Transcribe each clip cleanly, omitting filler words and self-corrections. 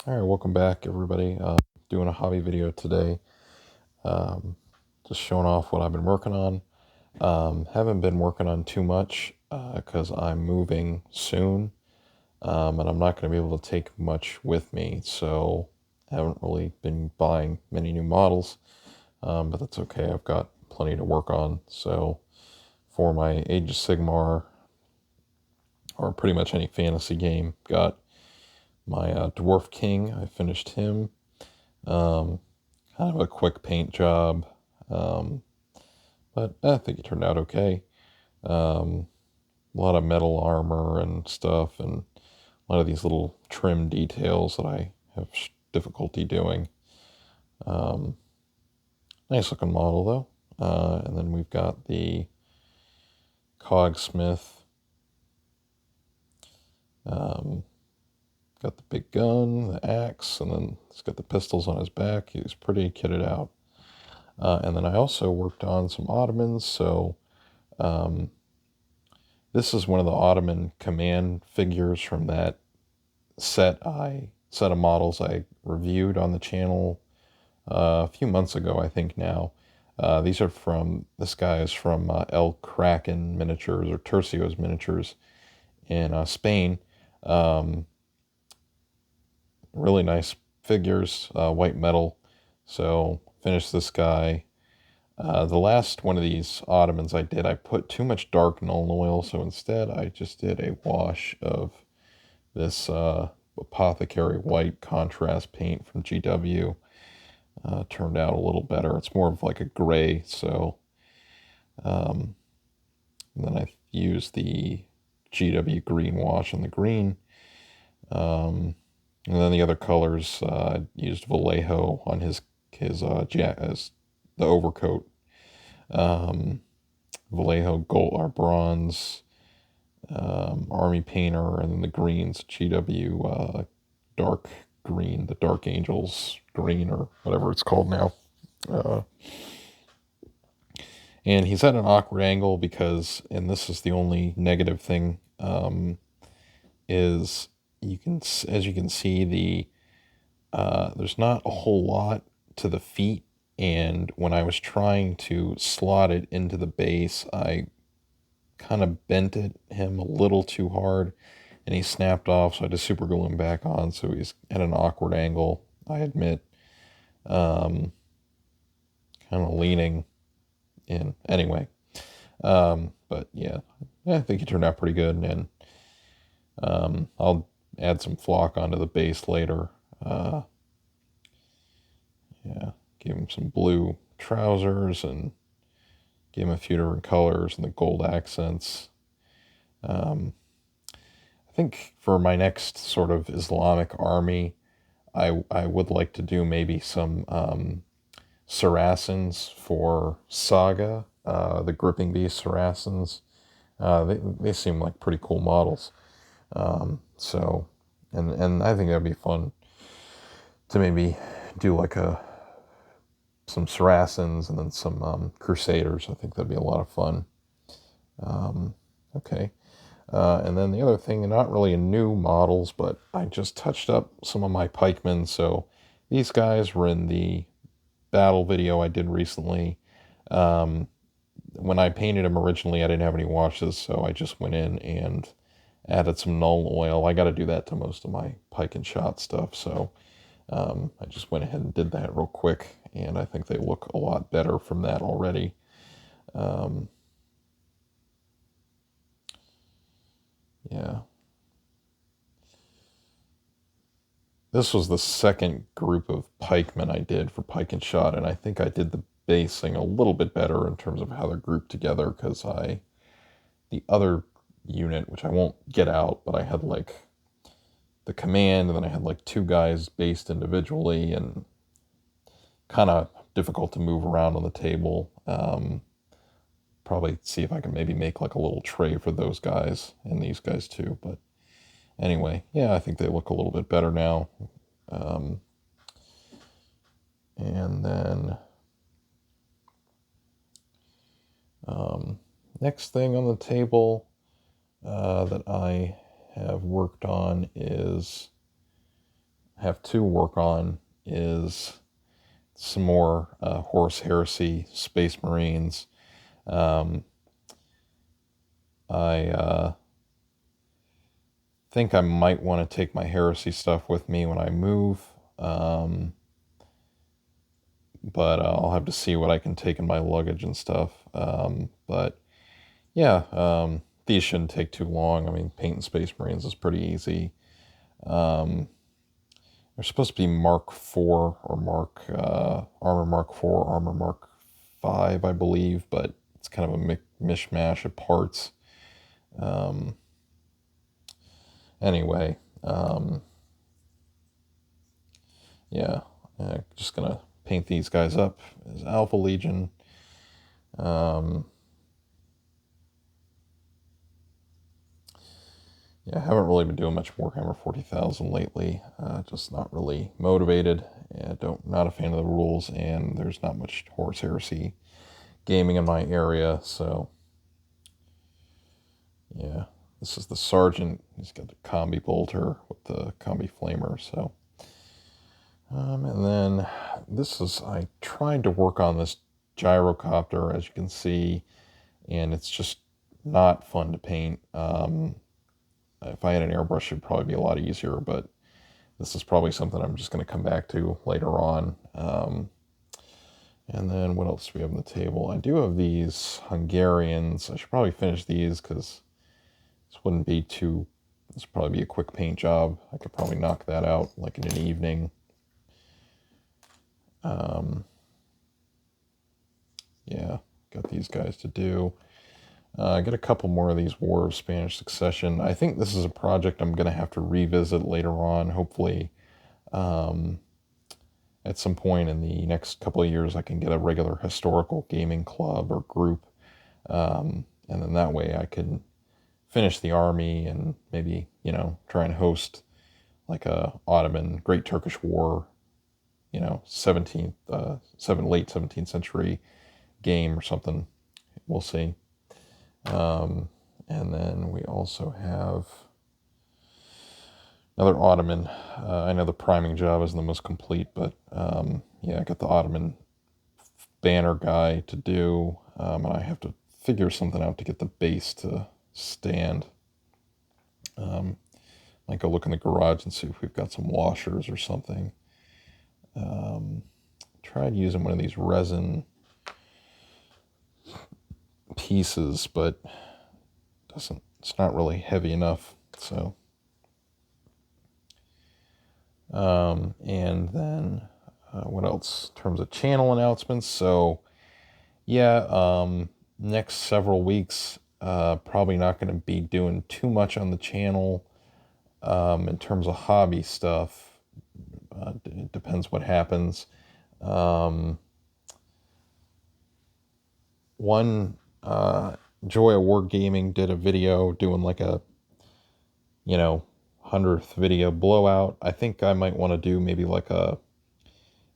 All right, welcome back, everybody. Doing a hobby video today. Um, just showing off what I've been working on. Haven't been working on too much because I'm moving soon, and I'm not going to be able to take much with me. So haven't really been buying many new models, but that's okay. I've got plenty to work on. So for my Age of Sigmar, or pretty much any fantasy game, got my Dwarf King. I finished him. Um, Kind of a quick paint job, um, but I think it turned out okay. Um, a lot of metal armor and stuff, and a lot of these little trim details that I have difficulty doing. Um, Nice looking model though. And then we've got the Cogsmith. Um, got the big gun, the axe, and then he's got the pistols on his back. He's pretty kitted out. And then I also worked on some Ottomans, so um, this is one of the Ottoman command figures from that set of models I reviewed on the channel a few months ago, I think now. These are from, this guy is from El Kraken Miniatures, or Tercios Miniatures in Spain. Um, really nice figures, white metal. So finished this guy. The last one of these Ottomans I did, I put too much dark Nuln Oil, so instead I just did a wash of this Apothecary white contrast paint from GW. Turned out a little better. It's more of like a gray, so um, then I used the GW green wash on the green. Um, and then the other colors, I used Vallejo on his the overcoat. Um, Vallejo gold or bronze, army painter, and then the greens GW dark green, the Dark Angels green, or whatever it's called now. Uh, and he's at an awkward angle because, and this is the only negative thing, is as you can see, there's not a whole lot to the feet, and when I was trying to slot it into the base, I kind of bent him a little too hard, and he snapped off, so I just super glue him back on, so he's at an awkward angle, I admit. Um, Kind of leaning in. Anyway, but yeah, I think he turned out pretty good, and I'll add some flock onto the base later. Uh, yeah, give him some blue trousers and give him a few different colors and the gold accents. Um, I think for my next sort of Islamic army, I would like to do maybe some Saracens for Saga, the Gripping Beast Saracens. They seem like pretty cool models. So, and I think that'd be fun to maybe do like some Saracens and then some Crusaders. I think that'd be a lot of fun. Okay. And then the other thing, not really in new models, but I just touched up some of my pikemen. So these guys were in the battle video I did recently. Um, when I painted them originally, I didn't have any washes, so I just went in and added some Nuln Oil. I got to do that to most of my pike and shot stuff, so I just went ahead and did that real quick, and I think they look a lot better from that already. Um, yeah. This was the second group of pikemen I did for pike and shot, and I think I did the basing a little bit better in terms of how they're grouped together, because the other unit, which I won't get out, but I had like the command, and then I had like two guys based individually, and kind of difficult to move around on the table. Probably see if I can maybe make like a little tray for those guys and these guys too. But anyway, yeah, I think they look a little bit better now. Um, and then next thing on the table that I have worked on is have to work on is some more Horus Heresy, Space Marines. I think I might want to take my Heresy stuff with me when I move, but I'll have to see what I can take in my luggage and stuff. But yeah, these shouldn't take too long. I mean, painting Space Marines is pretty easy. They're supposed to be Mark 4 or Armor Mark 4, Armor Mark 5, I believe, but it's kind of a mishmash of parts. Anyway, yeah, just gonna paint these guys up as Alpha Legion. Yeah, I haven't really been doing much Warhammer 40,000 lately. Just not really motivated. Not a fan of the rules, and there's not much Horus Heresy gaming in my area. So, yeah, this is the Sergeant. He's got the combi bolter with the combi flamer. So, and then I tried to work on this gyrocopter, as you can see, and it's just not fun to paint. If I had an airbrush, it would probably be a lot easier, but this is probably something I'm just going to come back to later on. And then what else do we have on the table? I do have these Hungarians. I should probably finish these because this would probably be a quick paint job. I could probably knock that out like in an evening. Yeah, got these guys to do. Get a couple more of these War of Spanish Succession. I think this is a project I'm going to have to revisit later on. Hopefully, at some point in the next couple of years, I can get a regular historical gaming club or group. And then that way I can finish the army and maybe, try and host like a Ottoman Great Turkish War, late 17th century game or something. We'll see. And then we also have another Ottoman. I know the priming job isn't the most complete, but yeah, I got the Ottoman banner guy to do, and I have to figure something out to get the base to stand. Might go look in the garage and see if we've got some washers or something. Tried using one of these resin pieces, but it's not really heavy enough. So, and then what else in terms of channel announcements? So, yeah, next several weeks, probably not going to be doing too much on the channel in terms of hobby stuff. It depends what happens. One Joy of Wargaming did a video doing like a 100th video blowout. I think I might want to do maybe like a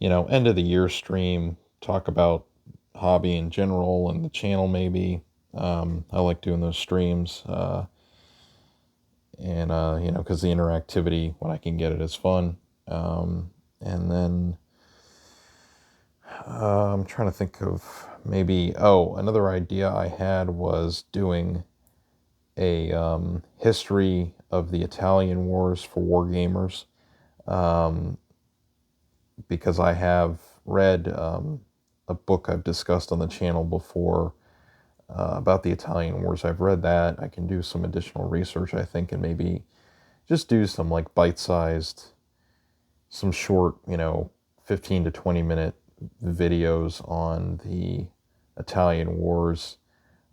end of the year stream, talk about hobby in general and the channel maybe. I like doing those streams, and because the interactivity when I can get it is fun. And then I'm trying to think of maybe, another idea I had was doing a history of the Italian wars for wargamers, because I have read a book I've discussed on the channel before about the Italian wars. I've read that. I can do some additional research, I think, and maybe just do some like bite-sized, some short, 15 to 20 minute videos on the Italian wars,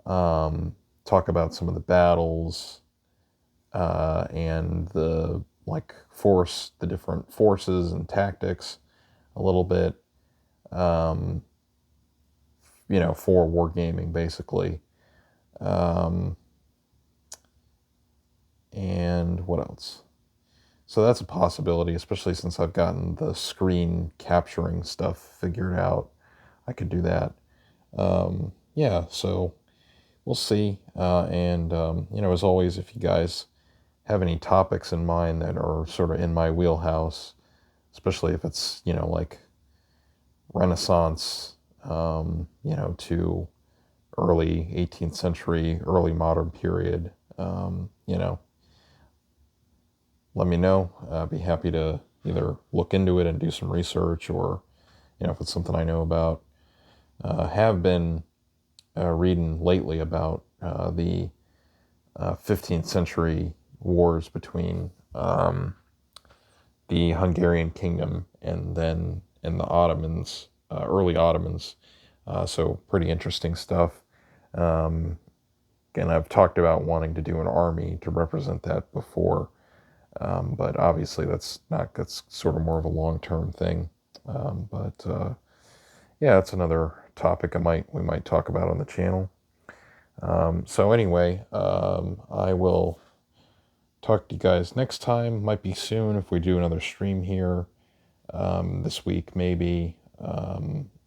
talk about some of the battles, and the different forces and tactics a little bit, for wargaming basically. And what else? So that's a possibility, especially since I've gotten the screen capturing stuff figured out. I could do that. Yeah, so we'll see. And as always, if you guys have any topics in mind that are sort of in my wheelhouse, especially if it's, you know, like Renaissance, you know, to early 18th century, early modern period, you know, let me know. I'd be happy to either look into it and do some research, or, you know, if it's something I know about. Have been reading lately about the 15th century wars between the Hungarian kingdom and the Ottomans, early Ottomans. So pretty interesting stuff. And I've talked about wanting to do an army to represent that before, but obviously that's sort of more of a long-term thing. But yeah, that's another topic we might talk about on the channel. So anyway, I will talk to you guys next time. Might be soon if we do another stream here, this week maybe,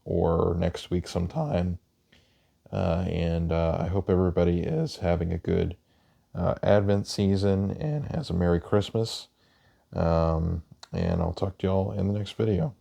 or next week sometime. And I hope everybody is having a good Advent season and has a Merry Christmas. And I'll talk to y'all in the next video.